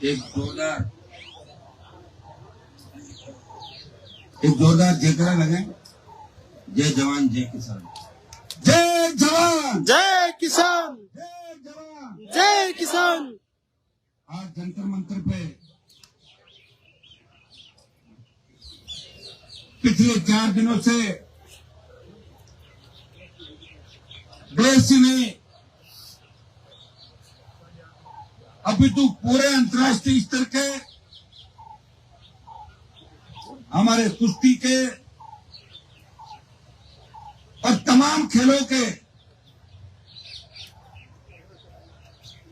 एक जोरदार जयकारा लगे। जय जवान जय किसान। जय जवान जय किसान। जय जवान जय किसान। आज जंतर मंतर पे पिछले 4 दिनों से देश ही नहीं अपितु पूरे अंतर्राष्ट्रीय स्तर के हमारे कुश्ती के और तमाम खेलों के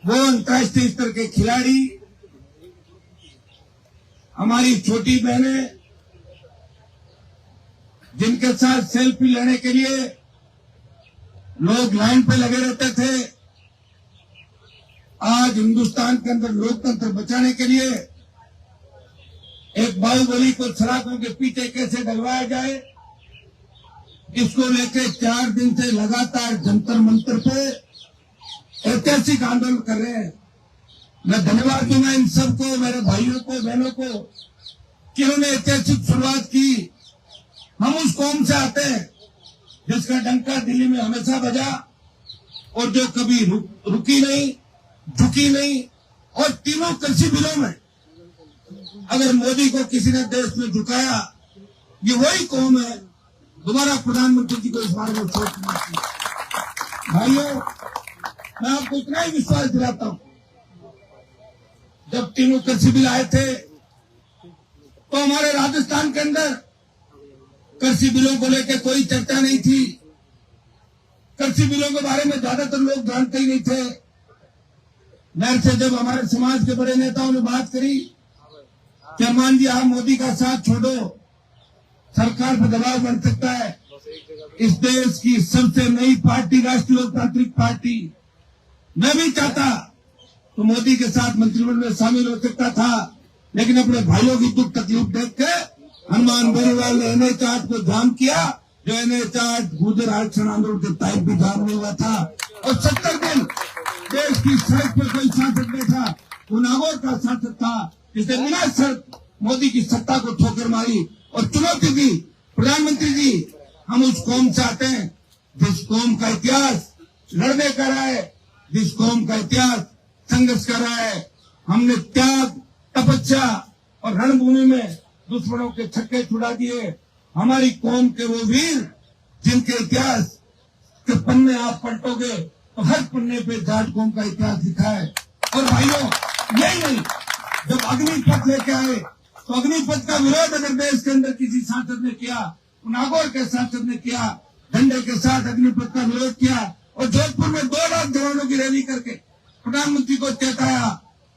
वो अंतर्राष्ट्रीय स्तर के खिलाड़ी, हमारी छोटी बहनें जिनके साथ सेल्फी लेने के लिए लोग लाइन पे लगे रहते थे, आज हिंदुस्तान के अंदर लोकतंत्र बचाने के लिए एक बाहुबली को सलाखों के पीछे कैसे डलवाया जाए, इसको लेकर 4 दिन से लगातार जंतर मंतर पे ऐतिहासिक आंदोलन कर रहे हैं। मैं धन्यवाद दूंगा इन सबको, मेरे भाइयों को, बहनों को, कि उन्होंने ऐतिहासिक शुरुआत की। हम उस कौम से आते हैं जिसका डंका दिल्ली में हमेशा बजा और जो कभी रुकी नहीं, झुकी नहीं, और तीनों कृषि बिलों में अगर मोदी को किसी ने देश में झुकाया, ये वही कौम है। दोबारा प्रधानमंत्री जी को इस बारे में सोचना चाहिए। भाइयों, मैं आपको इतना ही विश्वास दिलाता हूं, जब तीनों कृषि बिल आए थे तो हमारे राजस्थान के अंदर कृषि बिलों को लेकर कोई चर्चा नहीं थी। कृषि बिलों के बारे में ज्यादातर लोग जानते ही नहीं थे। मेरे से जब हमारे समाज के बड़े नेताओं ने बात करी कि मान जी आप मोदी का साथ छोड़ो, सरकार पर दबाव बन सकता है, इस देश की सबसे नई पार्टी राष्ट्रीय लोकतांत्रिक पार्टी, मैं भी चाहता तो मोदी के साथ मंत्रिमंडल में शामिल हो सकता था, लेकिन अपने भाइयों की दुख तकलीफ देख के हनुमान बेनीवाल ने NH-8 को जाम किया, जो NH-8 गुर्जर आरक्षण आंदोलन के टाइप भी जाम नहीं हुआ था। और 70 दिन देश की सड़क पर कोई सांसद बैठा, वो नागौर का सांसद था, जिसने बिना शर्त मोदी की सत्ता को ठोकर मारी और चुनौती दी। प्रधानमंत्री जी, हम उस कौम से आते हैं जिस कौम का इतिहास लड़ने का रहा है, जिस कौम का इतिहास संघर्ष कर रहा है। हमने त्याग, तपस्या और रणभूमि में दुश्मनों के छक्के छुड़ा दिए। हमारी कौम के वो वीर जिनके इतिहास के पन्ने आप पलटोगे तो हर पन्ने पे जाट कौम का इतिहास लिखा है। और भाइयों, यही नहीं, जब अग्निपथ लेके आए तो अग्निपथ का विरोध अगर देश के अंदर किसी सांसद ने किया, नागौर के सांसद ने किया, झंडे के साथ अग्निपथ का विरोध किया, और जोधपुर में 2 लाख जवानों की रैली करके प्रधानमंत्री को चेताया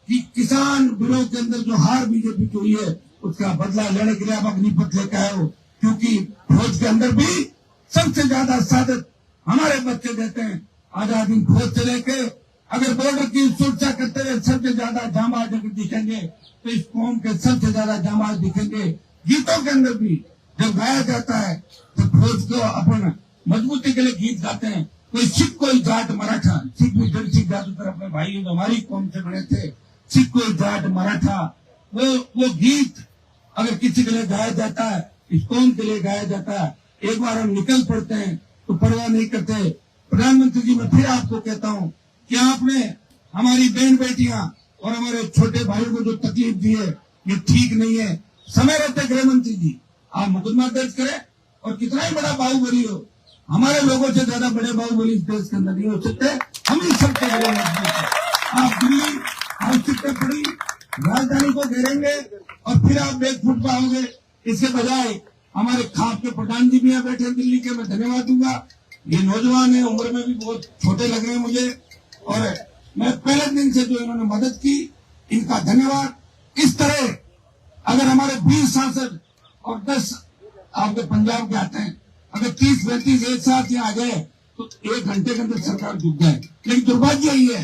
कि किसान बिलों के अंदर जो हार बीजेपी की हुई है उसका बदला लेने के लिए आप अग्निपथ लेकर आए हो। क्योंकि फौज के अंदर भी सबसे ज्यादा शहादत हमारे बच्चे देते हैं। आजाद हिंद फौज से लेके अगर बॉर्डर की सुरक्षा करते हुए सबसे ज्यादा जांबाज अगर दिखेंगे तो इस कौम के सबसे ज्यादा जांबाज दिखेंगे। गीतों के अंदर भी जब गाया जाता है तो फौज को अपन मजबूती के लिए गीत गाते हैं। कोई सिख, कोई जाट, मराठा, सिख भी जन सिख ज्यादातर अपने भाई हमारी कौम से बने थे, सिख, कोई जाट, मराठा, वो गीत अगर किसी के लिए गाया जाता है, इस कौम के लिए गाया जाता है, एक बार हम निकल पड़ते हैं तो परवाह नहीं करते। प्रधानमंत्री जी, मैं फिर आपको कहता हूँ कि आपने हमारी बहन बेटियां और हमारे छोटे भाइयों को जो तकलीफ दी है ये ठीक नहीं है। समय रहते गृह मंत्री जी आप मुकदमा दर्ज करें, और कितना ही बड़ा बाहुबली हो, हमारे लोगों से ज्यादा बड़े बाहुबली इस देश के अंदर नहीं हो सकते। हम ही सबसे बड़े मजबूत हैं। आप दिल्ली आवश्यकता पड़ी राजधानी को घेरेंगे और फिर आप बैकफुट पाओगे। इसके बजाय हमारे खाप के प्रधान जी भी यहाँ बैठे दिल्ली के, मैं धन्यवाद दूंगा। ये नौजवान है, उम्र में भी बहुत छोटे लग रहे हैं मुझे, और मैं पहले दिन से जो इन्होंने मदद की इनका धन्यवाद। इस तरह अगर हमारे 20 सांसद और 10 आपके पंजाब के आते हैं, अगर 30-35 एक साथ यहाँ आ गए तो 1 घंटे के अंदर सरकार झुक जाए। लेकिन दुर्भाग्य यही है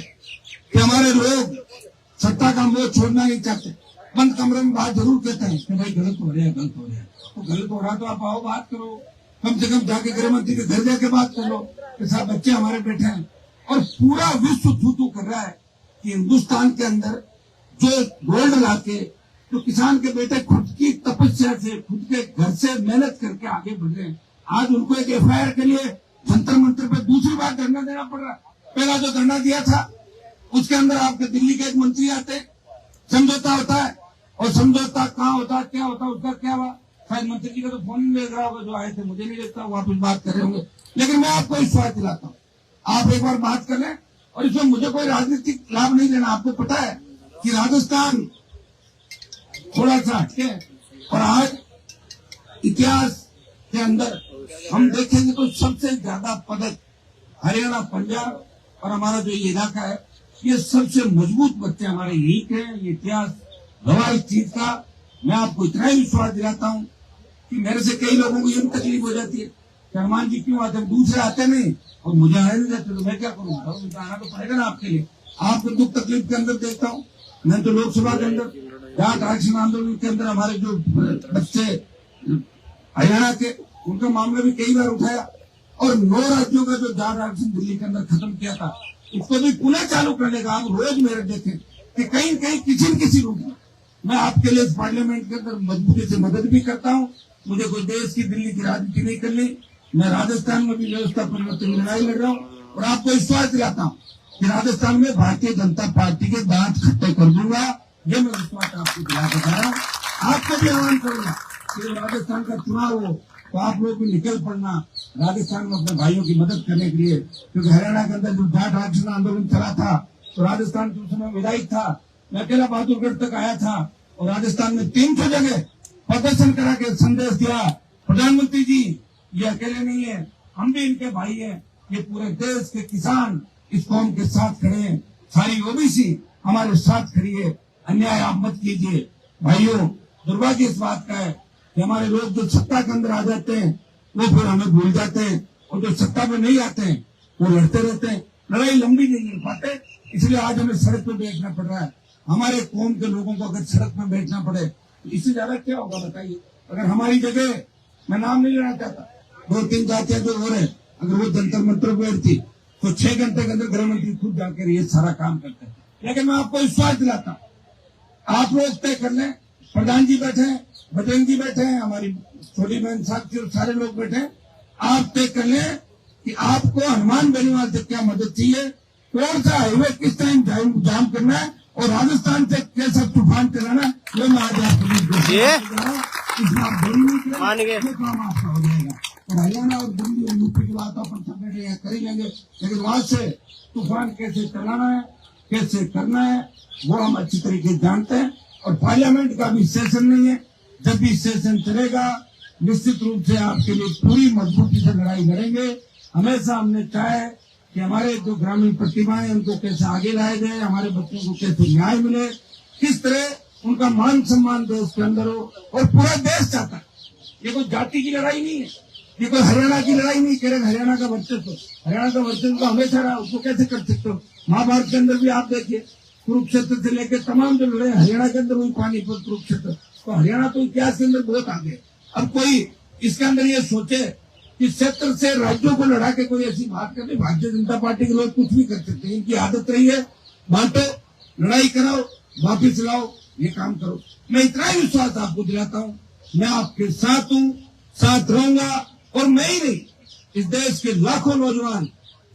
कि हमारे लोग सत्ता का मोह छोड़ना नहीं चाहते। बंद कमरे में बात जरूर कहते हैं कि भाई गलत हो रहा है, गलत हो रहा है। तो गलत हो रहा तो आप आओ बात करो, कम से कम जाके गृह मंत्री के घर जाके बात कर लो कि साहब बच्चे हमारे बैठे हैं। और पूरा विश्व थू थू कर रहा है कि हिंदुस्तान के अंदर जो गोल्ड लाके, तो किसान के बेटे खुद की तपस्या से, खुद के घर से मेहनत करके आगे बढ़ रहे हैं। आज उनको एक एफआईआर के लिए जंतर मंतर पे दूसरी बार धरना देना पड़ रहा। पहला जो धरना दिया था उसके अंदर आपके दिल्ली के एक मंत्री आते, समझौता होता है, और समझौता कहाँ होता है, क्या होता है, उसका क्या हुआ? शायद मंत्री जी का तो फोन नहीं लग रहा होगा, जो आए थे मुझे नहीं लगता वापस बात कर रहे होंगे। लेकिन मैं आपको विश्वास दिलाता हूँ, आप एक बार बात कर लें, और इसमें मुझे कोई राजनीतिक लाभ नहीं लेना। आपको पता है कि राजस्थान थोड़ा सा हटके, और आज इतिहास के अंदर हम देखेंगे तो सबसे ज्यादा पदक हरियाणा, पंजाब और हमारा जो ये इलाका है, ये सबसे मजबूत बच्चे हमारे यही के हैं। ये इतिहास गवाह इस चीज का। मैं आपको इतना ही विश्वास दिलाता हूँ कि मेरे से कई लोगों को ये तकलीफ हो जाती है कि हनुमान जी क्यों आते हैं, दूसरे आते नहीं और मुझे आने नहीं जाते, तो मैं क्या करूँगा? मुझे आना तो पड़ेगा ना आपके लिए। आपको दुख तकलीफ के अंदर देखता हूँ। मैं तो लोकसभा के अंदर जाट आरक्षण आंदोलन के अंदर हमारे जो बच्चे हरियाणा के, उनका मामला भी कई बार उठाया, और 9 राज्यों का जो जाट आरक्षण दिल्ली के अंदर खत्म किया था, उसको भी पुनः चालू करने का आप रोज मेरे देखें कि कहीं न कहीं किसी न किसी रूप में मैं आपके लिए इस पार्लियामेंट के अंदर मजबूती से मदद भी करता हूँ। मुझे कोई देश की दिल्ली की राजनीति नहीं करनी। मैं राजस्थान में भी व्यवस्था परिवर्तन की लड़ाई लड़ रहा हूँ, और आपको विश्वास दिलाता हूँ कि राजस्थान में भारतीय जनता पार्टी के दांत खट्टे कर दूंगा। ये मैं विश्वास आपको दिला बता रहा हूँ। आपको भी आह्वान करूंगा कि राजस्थान का चुनाव हो तो आप लोग भी निकल पड़ना राजस्थान में अपने भाइयों की मदद करने के लिए, क्योंकि हरियाणा के अंदर जो जाट आरक्षण आंदोलन चला था, तो राजस्थान के उस समय विधायक था, मैं अकेला बहादुरगढ़ तक आया था, और राजस्थान में 300 जगह प्रदर्शन करा के संदेश दिया, प्रधानमंत्री जी ये अकेले नहीं है, हम भी इनके भाई हैं, ये पूरे देश के किसान इस कौम के साथ खड़े हैं, सारी ओबीसी हमारे साथ खड़ी है, अन्याय आप मत कीजिए। भाइयों, दुर्भाग्य इस बात का है कि हमारे लोग जो सत्ता के अंदर आ जाते हैं वो फिर हमें भूल जाते हैं, और जो सत्ता में नहीं आते हैं वो लड़ते रहते हैं। लड़ाई लंबी नहीं है पाते, इसलिए आज हमें सड़क पर बैठना पड़ रहा है। हमारे कौम के लोगों को अगर सड़क पर बैठना पड़े तो इससे ज्यादा क्या होगा बताइए? अगर हमारी जगह, मैं नाम नहीं लेना चाहता, 2-3 जातियां जो हो रहे, अगर वो जंतर मंतर पर बैठती तो 6 घंटे के अंदर गृह मंत्री खुद जाकर ये सारा काम करते हैं। लेकिन मैं आपको विश्वास दिलाता हूँ, आप लोग तय कर लें, प्रधान जी बैठे हैं, बजरंग जी बैठे हैं, हमारी छोटी बहन साथी और सारे लोग बैठे हैं, आप तय कर लें कि आपको हनुमान बेनीवाल से क्या मदद चाहिए, कौन सा हाईवे किस टाइम जाम करना है, और राजस्थान से कैसा तूफान चलाना है, वो मैं आज आपको इसमें आप देरी नहीं करें, ये काम आपका हो जाएगा। और हरियाणा और दिल्ली और यूपी की बात अपन सब कर ही लेंगे, लेकिन वहां से तूफान कैसे चलाना है, कैसे करना है, वो हम अच्छी तरीके से जानते हैं। और पार्लियामेंट का भी सेशन नहीं है, जब भी सेशन चलेगा निश्चित रूप से आपके लिए पूरी मजबूती से लड़ाई लड़ेंगे। हमेशा हमने चाहे कि हमारे जो ग्रामीण प्रतिभाएं उनको कैसे आगे लाए जाए, हमारे बच्चों को कैसे न्याय मिले, किस तरह उनका मान सम्मान देश के अंदर हो, और पूरा देश चाहता है। ये कोई जाति की लड़ाई नहीं है, ये कोई हरियाणा की लड़ाई नहीं। कह रहे हरियाणा का वर्चस्व तो हमेशा रहा, उसको कैसे कर सकते हो? महाभारत के अंदर भी आप देखिए, कुरुक्षेत्र से लेकर तमाम जो लड़े हरियाणा के अंदर हुई, पानीपत, कुरुक्षेत्र, तो हरियाणा तो इतिहास के अंदर बहुत आगे। अब कोई इसके अंदर ये सोचे कि क्षेत्र से राज्यों को लड़ा के कोई ऐसी बात करते, भारतीय जनता पार्टी के लोग कुछ भी कर सकते हैं, इनकी आदत रही है बांटो, लड़ाई कराओ, वापिस लाओ, ये काम करो। मैं इतना ही विश्वास आपको दिलाता हूँ, मैं आपके साथ हूँ, साथ रहूंगा, और मैं ही नहीं, इस देश के लाखों नौजवान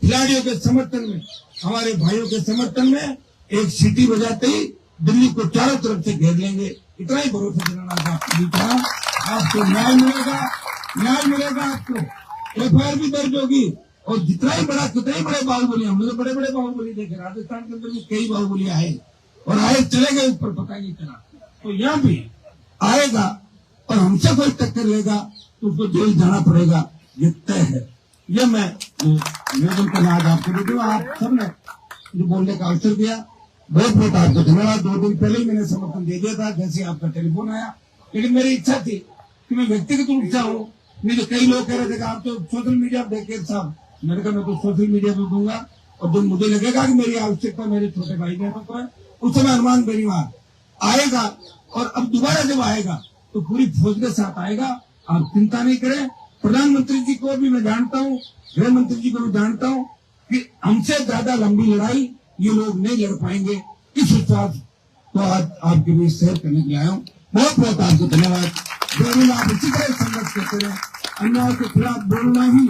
खिलाड़ियों के समर्थन में, हमारे भाइयों के समर्थन में एक सीटी बजाते ही दिल्ली को चारों तरफ से घेर लेंगे। इतना ही भरोसा दिलाना आपको न्याय मिलेगा आपको, एफआईआर भी दर्ज होगी, और कितना ही बड़े बाहुबली, हमने बड़े बड़े बाहुबली देखे, राजस्थान के अंदर भी कई बाहुबली आए, और आए चले गए, ऊपर पता नहीं चला। तो यहाँ भी आएगा, और हमसे कोई टक्कर लेगा तो उसको जेल जाना पड़ेगा, ये तय है। ये मैं निवेदन करना आज आपको दे दूँ। आप सबने जो बोलने का अवसर दिया, बहुत बहुत आपको धन्यवाद। 2 दिन पहले ही मैंने समर्थन दे दिया था, जैसे आपका टेलीफोन आया, लेकिन मेरी इच्छा थी कि मैं व्यक्तिगत रूप से आऊँ। नहीं तो कई लोग कह रहे थे कि आप तो सोशल मीडिया पर देखे साहब, मैंने कहा मैं तो सोशल मीडिया पर दूंगा, और जो मुझे लगेगा कि मेरी आवश्यकता मेरे छोटे भाई बहनों को है, उस समय हनुमान बेनीवाल आएगा, और अब दोबारा जब आएगा तो पूरी फौज के साथ आएगा। आप चिंता नहीं करें। प्रधानमंत्री जी को भी मैं जानता हूँ, गृह मंत्री जी को भी जानता हूँ कि हमसे ज्यादा लंबी लड़ाई ये लोग नहीं लड़ पाएंगे। इस विश्वास तो आज आपके बीच शेयर करने के लिए आया हूँ। बहुत बहुत आपको धन्यवाद। जरूर आप इसी तरह संघर्ष करते रहे। अन्याय के खिलाफ बोलना ही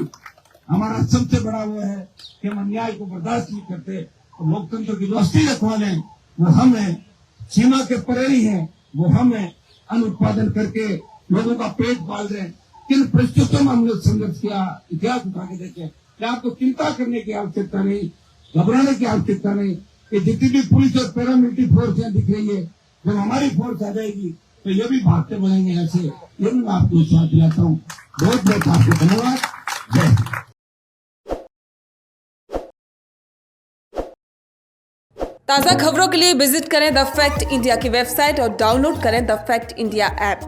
हमारा सबसे बड़ा वो है कि हम अन्याय को बर्दाश्त नहीं करते। और लोकतंत्र की जो असली रखवाले हैं वो हम हैं, सीमा के परेरी हैं वो हम हैं। अन्न उत्पादन करके लोगों का पेट पाल रहे हैं। किन परिस्थितियों में हमने संघर्ष किया, इतिहास उठा के देखे। क्या आपको चिंता करने की आवश्यकता नहीं, घबराने की आवश्यकता नहीं। कि जितनी भी पुलिस और पैरामिलिट्री फोर्स यहाँ दिख रही है, जब हमारी फोर्स आ जाएगी तो ये भी भागते बढ़ेंगे ऐसे। ये भी मैं आपको विश्वास दिलाता हूँ। बहुत बहुत आपको धन्यवाद। जय हिंद। ताज़ा खबरों के लिए विजिट करें द फैक्ट इंडिया की वेबसाइट और डाउनलोड करें द फैक्ट इंडिया ऐप।